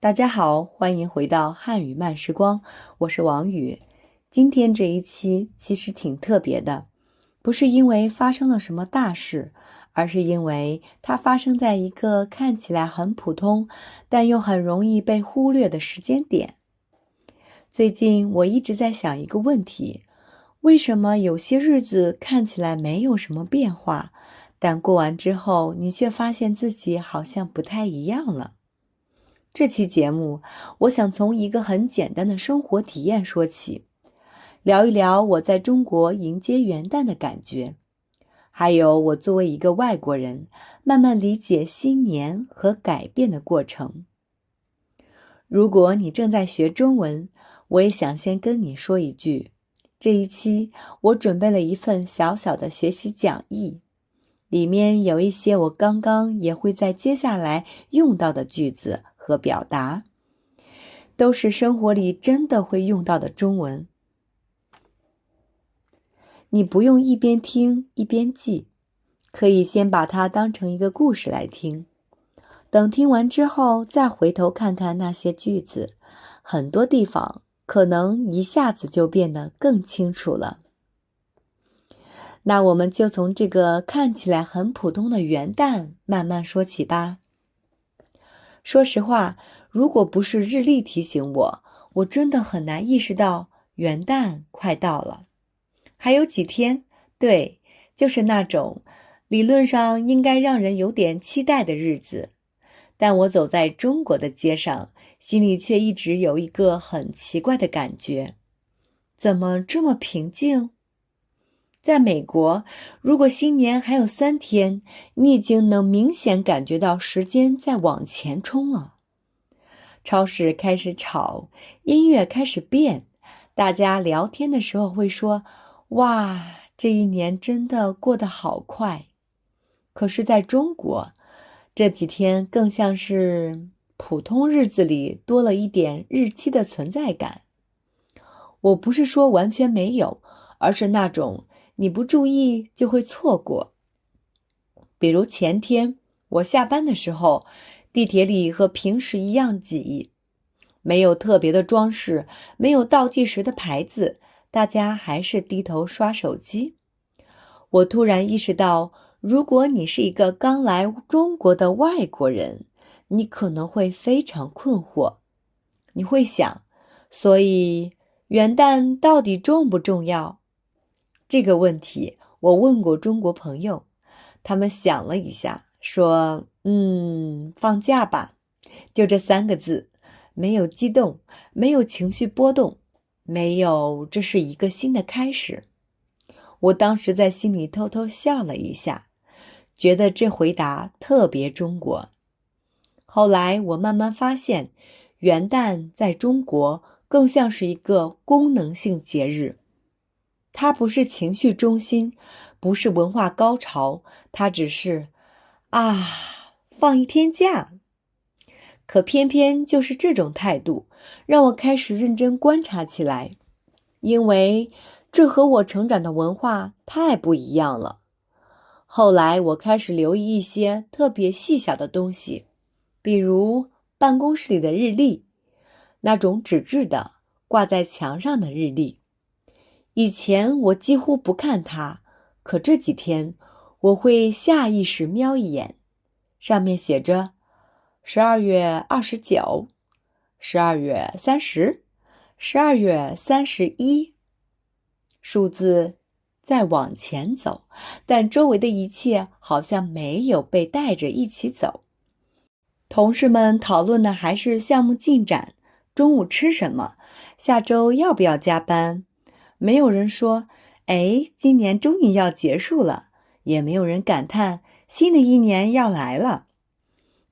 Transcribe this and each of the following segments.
大家好，欢迎回到汉语慢时光，我是王宇。今天这一期其实挺特别的，不是因为发生了什么大事，而是因为它发生在一个看起来很普通，但又很容易被忽略的时间点。最近我一直在想一个问题，为什么有些日子看起来没有什么变化，但过完之后你却发现自己好像不太一样了？这期节目，我想从一个很简单的生活体验说起，聊一聊我在中国迎接元旦的感觉，还有我作为一个外国人，慢慢理解新年和改变的过程。如果你正在学中文，我也想先跟你说一句，这一期我准备了一份小小的学习讲义，里面有一些我刚刚也会在接下来用到的句子和表达，都是生活里真的会用到的中文。你不用一边听一边记，可以先把它当成一个故事来听。等听完之后，再回头看看那些句子，很多地方可能一下子就变得更清楚了。那我们就从这个看起来很普通的元旦慢慢说起吧。说实话，如果不是日历提醒我，我真的很难意识到元旦快到了。还有几天，对，就是那种理论上应该让人有点期待的日子。但我走在中国的街上，心里却一直有一个很奇怪的感觉，怎么这么平静？在美国，如果新年还有3天，你已经能明显感觉到时间在往前冲了。超市开始吵，音乐开始变，大家聊天的时候会说，哇，这一年真的过得好快。可是在中国，这几天更像是普通日子里多了一点日期的存在感。我不是说完全没有，而是那种你不注意就会错过。比如前天我下班的时候，地铁里和平时一样挤，没有特别的装饰，没有倒计时的牌子，大家还是低头刷手机。我突然意识到，如果你是一个刚来中国的外国人，你可能会非常困惑。你会想，所以元旦到底重不重要？这个问题我问过中国朋友，他们想了一下，说，放假吧，就这3个字，没有激动，没有情绪波动，没有这是一个新的开始。我当时在心里偷偷笑了一下，觉得这回答特别中国。后来我慢慢发现，元旦在中国更像是一个功能性节日，它不是情绪中心，不是文化高潮，它只是放一天假。可偏偏就是这种态度，让我开始认真观察起来，因为这和我成长的文化太不一样了。后来我开始留意一些特别细小的东西，比如办公室里的日历，那种纸质的挂在墙上的日历。以前我几乎不看它，可这几天我会下意识瞄一眼，上面写着12月29、12月30、12月31，数字在往前走，但周围的一切好像没有被带着一起走。同事们讨论的还是项目进展，中午吃什么，下周要不要加班。没有人说，今年终于要结束了，也没有人感叹新的一年要来了。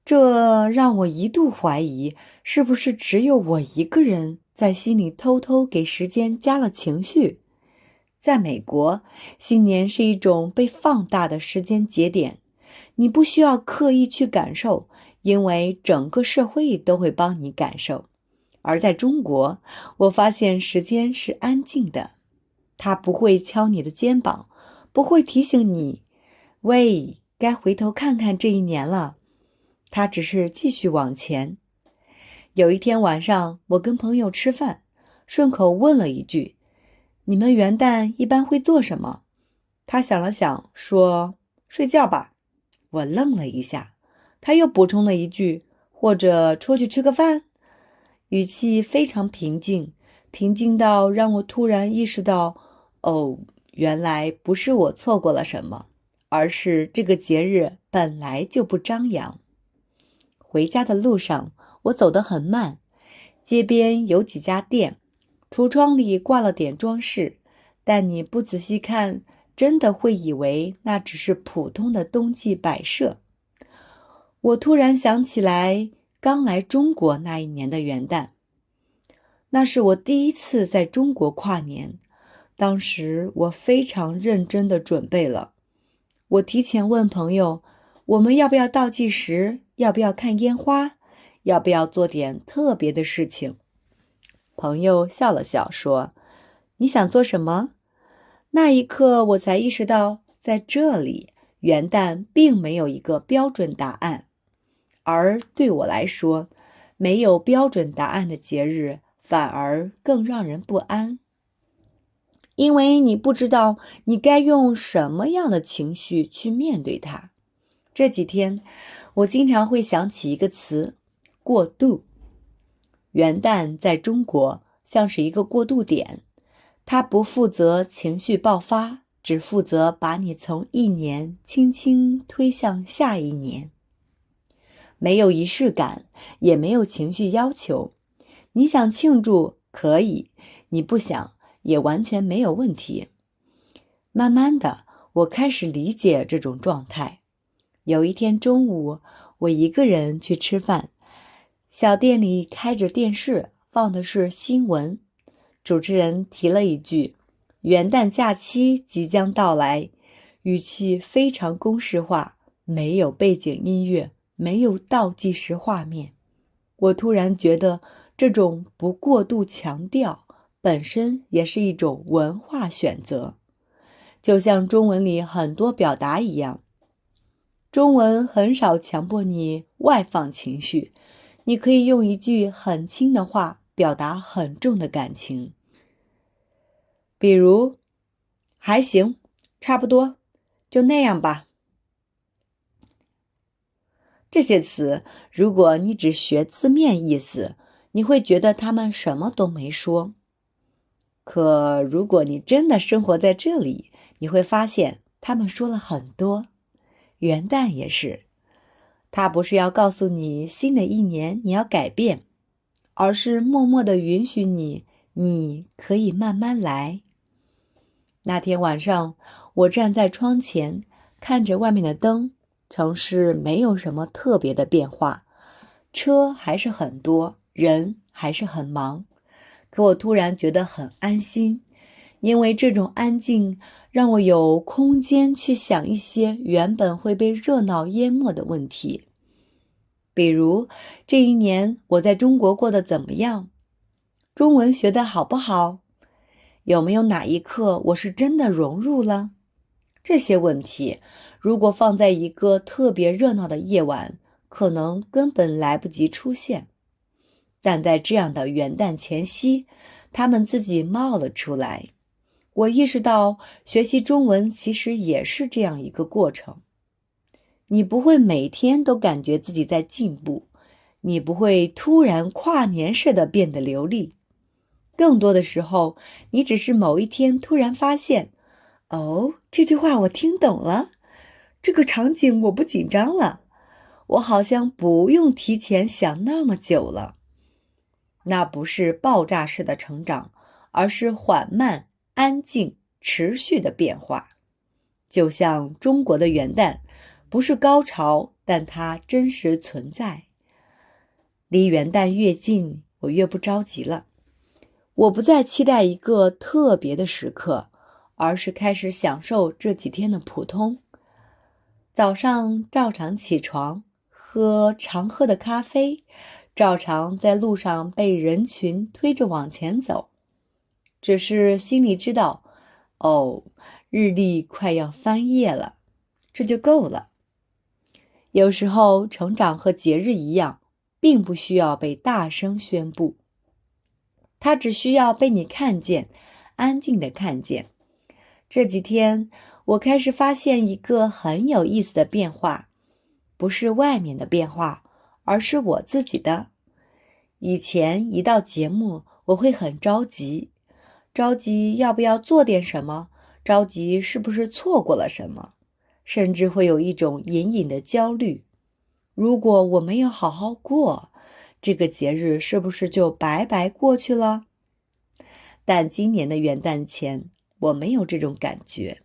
这让我一度怀疑，是不是只有我一个人在心里偷偷给时间加了情绪。在美国，新年是一种被放大的时间节点，你不需要刻意去感受，因为整个社会都会帮你感受。而在中国，我发现时间是安静的，它不会敲你的肩膀，不会提醒你，喂，该回头看看这一年了。它只是继续往前。有一天晚上，我跟朋友吃饭，顺口问了一句：你们元旦一般会做什么？他想了想，说：睡觉吧。我愣了一下，他又补充了一句：或者出去吃个饭。语气非常平静，平静到让我突然意识到，哦，原来不是我错过了什么，而是这个节日本来就不张扬。回家的路上，我走得很慢，街边有几家店，橱窗里挂了点装饰，但你不仔细看，真的会以为那只是普通的冬季摆设。我突然想起来，刚来中国那一年的元旦，那是我第一次在中国跨年，当时我非常认真地准备了。我提前问朋友，我们要不要倒计时，要不要看烟花，要不要做点特别的事情。朋友笑了笑说：你想做什么？那一刻我才意识到，在这里元旦并没有一个标准答案，而对我来说，没有标准答案的节日反而更让人不安，因为你不知道你该用什么样的情绪去面对它。这几天我经常会想起一个词：过渡。元旦在中国像是一个过渡点，它不负责情绪爆发，只负责把你从一年轻轻推向下一年。没有仪式感，也没有情绪要求，你想庆祝可以，你不想也完全没有问题。慢慢的，我开始理解这种状态。有一天中午，我一个人去吃饭，小店里开着电视，放的是新闻。主持人提了一句：元旦假期即将到来，语气非常公式化，没有背景音乐，没有倒计时画面。我突然觉得这种不过度强调本身也是一种文化选择，就像中文里很多表达一样，中文很少强迫你外放情绪，你可以用一句很轻的话表达很重的感情。比如，还行，差不多，就那样吧。这些词，如果你只学字面意思，你会觉得他们什么都没说。可如果你真的生活在这里，你会发现他们说了很多。元旦也是，它不是要告诉你新的一年你要改变，而是默默地允许你可以慢慢来。那天晚上，我站在窗前，看着外面的灯，城市没有什么特别的变化，车还是很多，人还是很忙。可我突然觉得很安心，因为这种安静让我有空间去想一些原本会被热闹淹没的问题。比如，这一年我在中国过得怎么样？中文学得好不好？有没有哪一刻我是真的融入了？这些问题，如果放在一个特别热闹的夜晚，可能根本来不及出现。但在这样的元旦前夕，他们自己冒了出来。我意识到，学习中文其实也是这样一个过程。你不会每天都感觉自己在进步，你不会突然跨年似的变得流利。更多的时候，你只是某一天突然发现，哦，这句话我听懂了，这个场景我不紧张了，我好像不用提前想那么久了。那不是爆炸式的成长，而是缓慢、安静、持续的变化。就像中国的元旦，不是高潮，但它真实存在。离元旦越近，我越不着急了。我不再期待一个特别的时刻，而是开始享受这几天的普通。早上照常起床，喝常喝的咖啡，照常在路上被人群推着往前走，只是心里知道，哦，日历快要翻页了，这就够了。有时候成长和节日一样，并不需要被大声宣布，它只需要被你看见，安静地看见。这几天，我开始发现一个很有意思的变化，不是外面的变化，而是我自己的。以前一到节目，我会很着急，着急要不要做点什么，着急是不是错过了什么，甚至会有一种隐隐的焦虑。如果我没有好好过，这个节日是不是就白白过去了？但今年的元旦前，我没有这种感觉。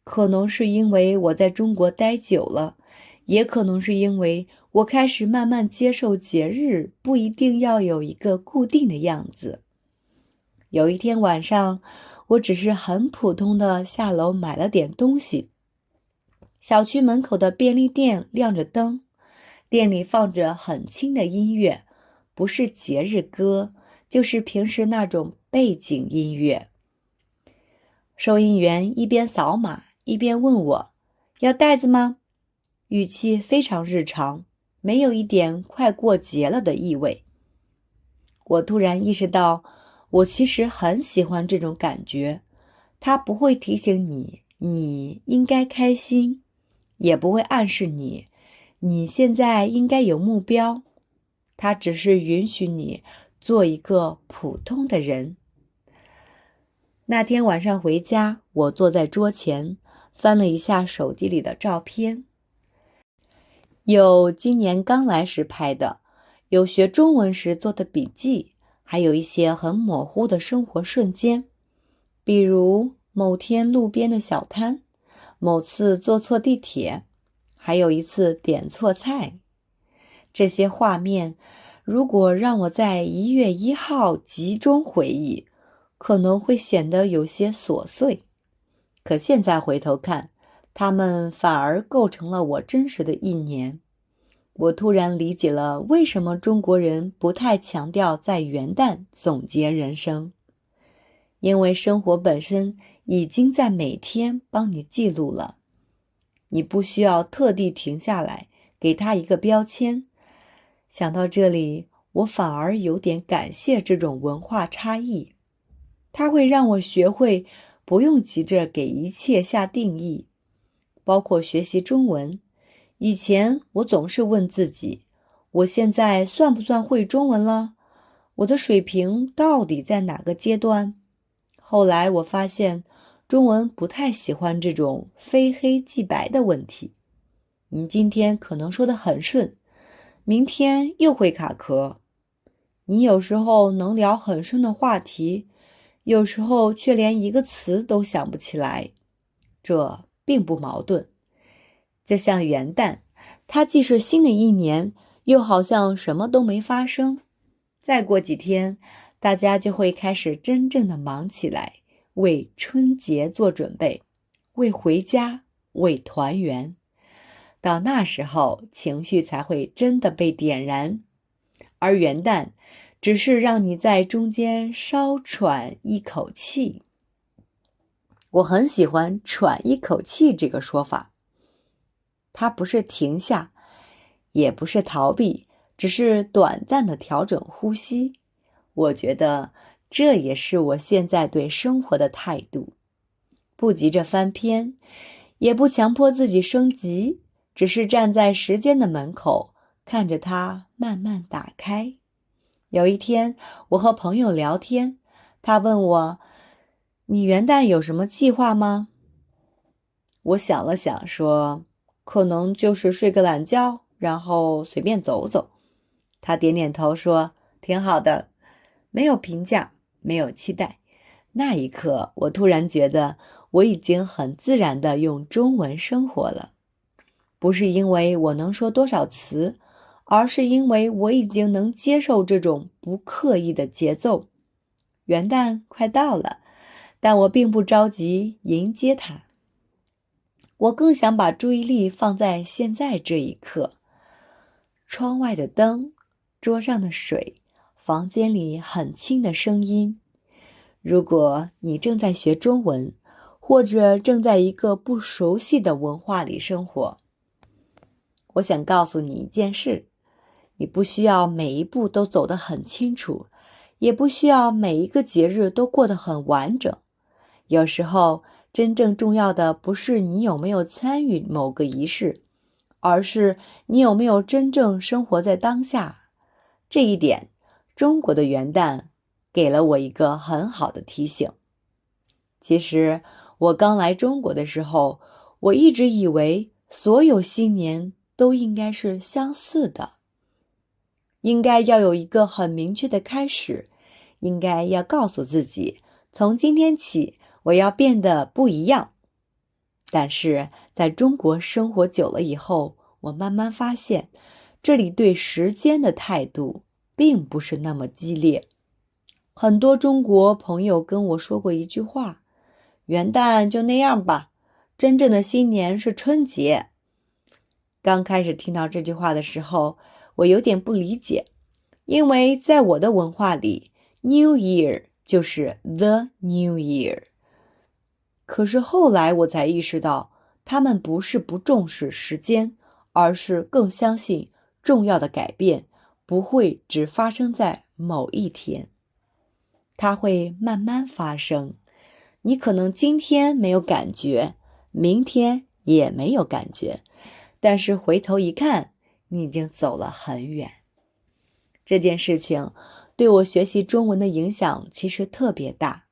可能是因为我在中国待久了，也可能是因为我开始慢慢接受节日不一定要有一个固定的样子。有一天晚上，我只是很普通的下楼买了点东西。小区门口的便利店亮着灯，店里放着很轻的音乐，不是节日歌，就是平时那种背景音乐。收银员一边扫码一边问我，要袋子吗？语气非常日常，没有一点快过节了的意味。我突然意识到，我其实很喜欢这种感觉。它不会提醒你应该开心，也不会暗示你现在应该有目标。它只是允许你做一个普通的人。那天晚上回家，我坐在桌前，翻了一下手机里的照片。有今年刚来时拍的，有学中文时做的笔记，还有一些很模糊的生活瞬间，比如某天路边的小摊，某次坐错地铁，还有一次点错菜。这些画面，如果让我在1月1号集中回忆，可能会显得有些琐碎。可现在回头看，它们反而构成了我真实的一年。我突然理解了为什么中国人不太强调在元旦总结人生，因为生活本身已经在每天帮你记录了，你不需要特地停下来给它一个标签。想到这里，我反而有点感谢这种文化差异，它会让我学会不用急着给一切下定义，包括学习中文。以前我总是问自己，我现在算不算会中文了？我的水平到底在哪个阶段？后来我发现，中文不太喜欢这种非黑即白的问题。你今天可能说得很顺，明天又会卡壳。你有时候能聊很深的话题，有时候却连一个词都想不起来。这并不矛盾。就像元旦，它既是新的一年，又好像什么都没发生。再过几天，大家就会开始真正的忙起来，为春节做准备，为回家，为团圆。到那时候，情绪才会真的被点燃。而元旦只是让你在中间稍喘一口气。我很喜欢喘一口气这个说法。它不是停下，也不是逃避，只是短暂的调整呼吸。我觉得这也是我现在对生活的态度。不急着翻篇，也不强迫自己升级，只是站在时间的门口，看着它慢慢打开。有一天，我和朋友聊天，他问我，你元旦有什么计划吗？我想了想说，可能就是睡个懒觉，然后随便走走。他点点头说，挺好的，没有评价，没有期待。那一刻，我突然觉得我已经很自然地用中文生活了，不是因为我能说多少词，而是因为我已经能接受这种不刻意的节奏。元旦快到了，但我并不着急迎接它。我更想把注意力放在现在这一刻。窗外的灯，桌上的水，房间里很轻的声音。如果你正在学中文，或者正在一个不熟悉的文化里生活，我想告诉你一件事，你不需要每一步都走得很清楚，也不需要每一个节日都过得很完整。有时候，真正重要的不是你有没有参与某个仪式，而是你有没有真正生活在当下。这一点，中国的元旦给了我一个很好的提醒。其实，我刚来中国的时候，我一直以为所有新年都应该是相似的，应该要有一个很明确的开始，应该要告诉自己，从今天起，我要变得不一样。但是在中国生活久了以后，我慢慢发现，这里对时间的态度并不是那么激烈。很多中国朋友跟我说过一句话：元旦就那样吧，真正的新年是春节。刚开始听到这句话的时候，我有点不理解，因为在我的文化里， New Year 就是 The New Year。可是后来我才意识到，他们不是不重视时间，而是更相信重要的改变不会只发生在某一天，它会慢慢发生。你可能今天没有感觉，明天也没有感觉，但是回头一看，你已经走了很远。这件事情对我学习中文的影响其实特别大。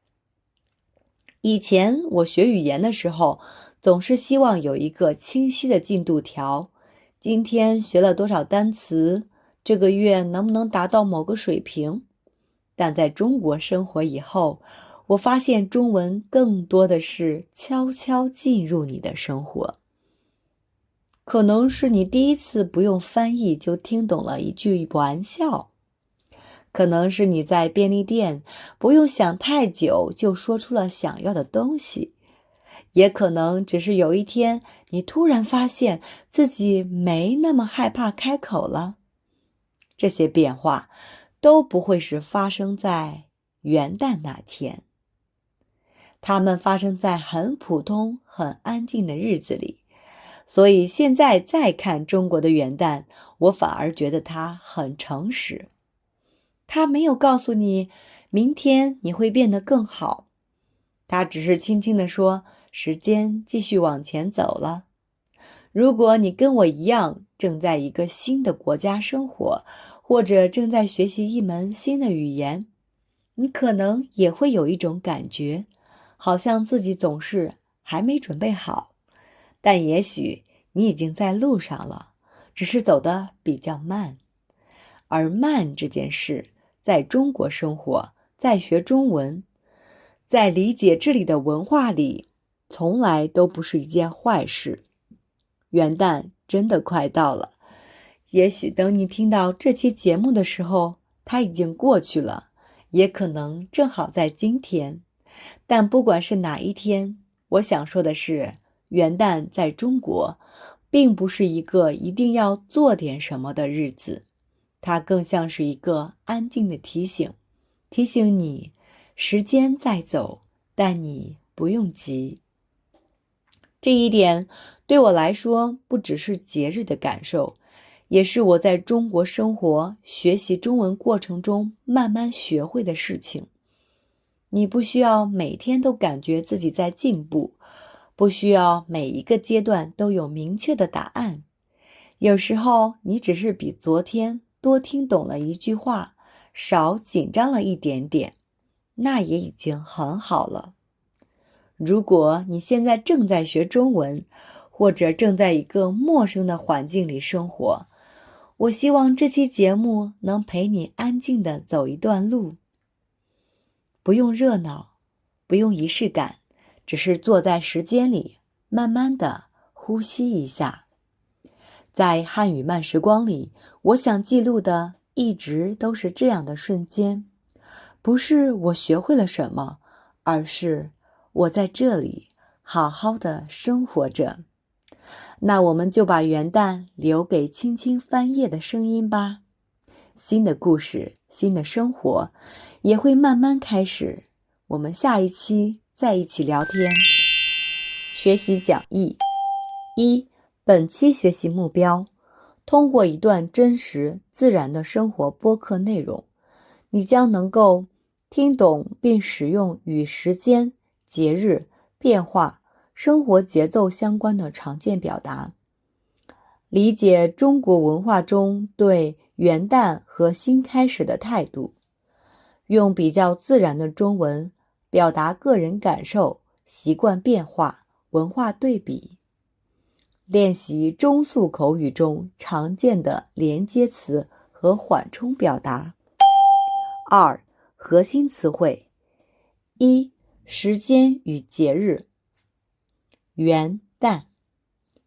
以前我学语言的时候，总是希望有一个清晰的进度条，今天学了多少单词，这个月能不能达到某个水平。但在中国生活以后，我发现中文更多的是悄悄进入你的生活。可能是你第一次不用翻译就听懂了一句玩笑，可能是你在便利店不用想太久就说出了想要的东西，也可能只是有一天你突然发现自己没那么害怕开口了。这些变化都不会是发生在元旦那天，它们发生在很普通、很安静的日子里。所以现在再看中国的元旦，我反而觉得它很诚实。它没有告诉你明天你会变得更好，它只是轻轻地说，时间继续往前走了。如果你跟我一样正在一个新的国家生活，或者正在学习一门新的语言，你可能也会有一种感觉，好像自己总是还没准备好，但也许你已经在路上了，只是走得比较慢。而慢这件事，在中国生活，在学中文，在理解这里的文化里，从来都不是一件坏事。元旦真的快到了，也许等你听到这期节目的时候，它已经过去了，也可能正好在今天。但不管是哪一天，我想说的是，元旦在中国并不是一个一定要做点什么的日子，它更像是一个安静的提醒，提醒你时间在走，但你不用急。这一点对我来说不只是节日的感受，也是我在中国生活学习中文过程中慢慢学会的事情。你不需要每天都感觉自己在进步，不需要每一个阶段都有明确的答案。有时候你只是比昨天多听懂了一句话，少紧张了一点点，那也已经很好了。如果你现在正在学中文，或者正在一个陌生的环境里生活，我希望这期节目能陪你安静地走一段路。不用热闹，不用仪式感，只是坐在时间里，慢慢地呼吸一下。在汉语慢时光里，我想记录的一直都是这样的瞬间，不是我学会了什么，而是我在这里好好的生活着。那我们就把元旦留给轻轻翻页的声音吧。新的故事，新的生活，也会慢慢开始。我们下一期再一起聊天。学习讲义：1、本期学习目标，通过一段真实自然的生活播客内容，你将能够听懂并使用与时间、节日、变化、生活节奏相关的常见表达，理解中国文化中对元旦和新开始的态度，用比较自然的中文表达个人感受、习惯变化、文化对比。练习中速口语中常见的连接词和缓冲表达。2. 核心词汇。1. 时间与节日。元旦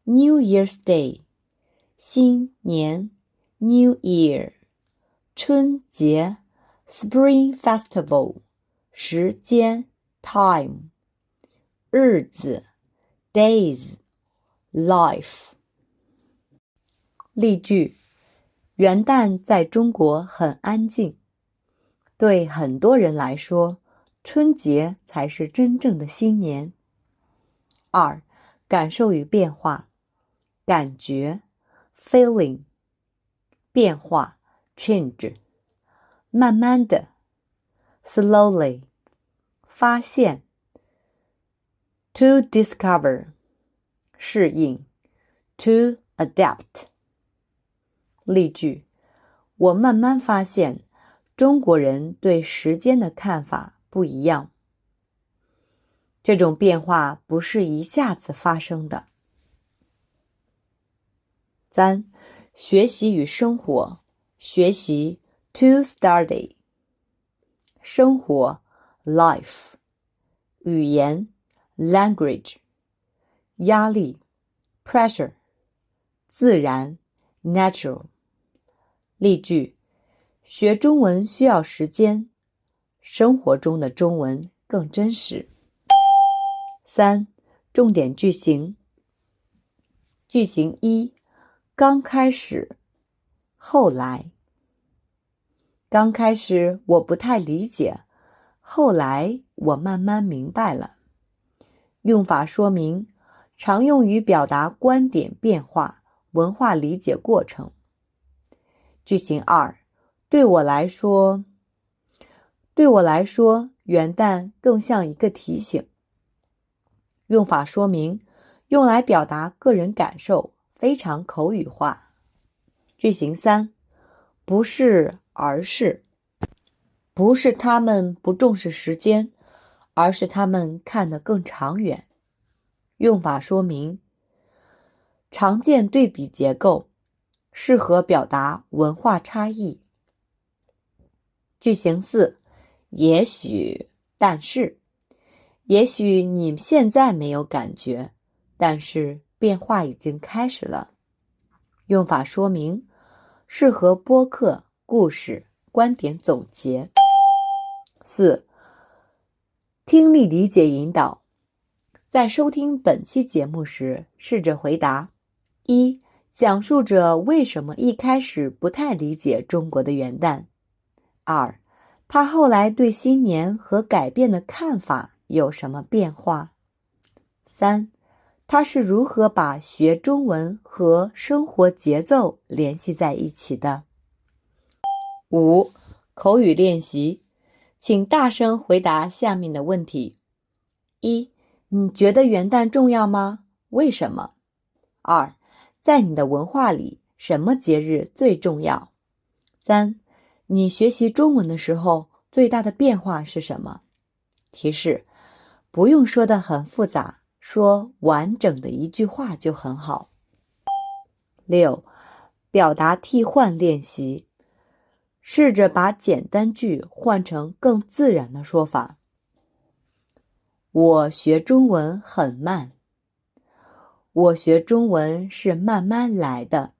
New Year's Day， 新年 New Year， 春节 Spring Festival， 时间 Time， 日子 Days， Life。 例句：元旦在中国很安静，对很多人来说，春节才是真正的新年。2. 感受与变化。感觉 feeling， 变化 change， 慢慢的 slowly， 发现 to discover， 适应 to adapt。 例句：我慢慢发现中国人对时间的看法不一样，这种变化不是一下子发生的。3. 学习与生活。学习 to study， 生活 life， 语言 language， 压力 pressure， 自然 natural。 例句：学中文需要时间，生活中的中文更真实。3. 重点句型。句型1：刚开始，后来。刚开始我不太理解，后来我慢慢明白了。用法说明，常用于表达观点变化、文化理解过程。句型2：对我来说，元旦更像一个提醒。用法说明，用来表达个人感受，非常口语化。句型3：不是，而是。不是他们不重视时间，而是他们看得更长远。用法说明，常见对比结构，适合表达文化差异。句型4：也许，但是。也许你现在没有感觉，但是变化已经开始了。用法说明，适合播客、故事、观点总结。4. 听力理解引导。在收听本期节目时，试着回答： 1. 讲述者为什么一开始不太理解中国的元旦？ 2. 他后来对新年和改变的看法有什么变化？ 3. 他是如何把学中文和生活节奏联系在一起的？ 5. 口语练习，请大声回答下面的问题。 1. 你觉得元旦重要吗？为什么？ 2. 在你的文化里，什么节日最重要？ 3. 你学习中文的时候，最大的变化是什么？提示：不用说得很复杂，说完整的一句话就很好。6. 表达替换练习，试着把简单句换成更自然的说法。我学中文很慢。我学中文是慢慢来的。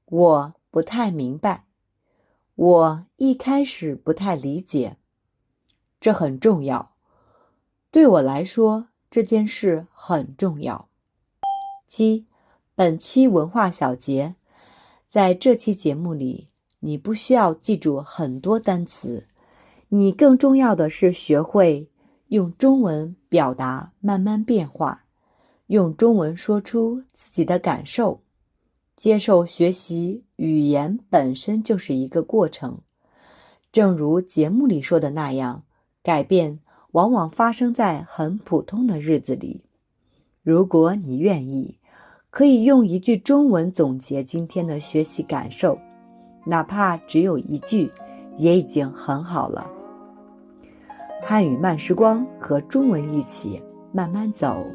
我不太明白。我一开始不太理解。这很重要。对我来说，这件事很重要。7. 本期文化小结。在这期节目里，你不需要记住很多单词，你更重要的是学会用中文表达慢慢变化，用中文说出自己的感受，接受学习，语言本身就是一个过程。正如节目里说的那样，改变往往发生在很普通的日子里。如果你愿意，可以用一句中文总结今天的学习感受，哪怕只有一句，也已经很好了。汉语慢时光，和中文一起慢慢走。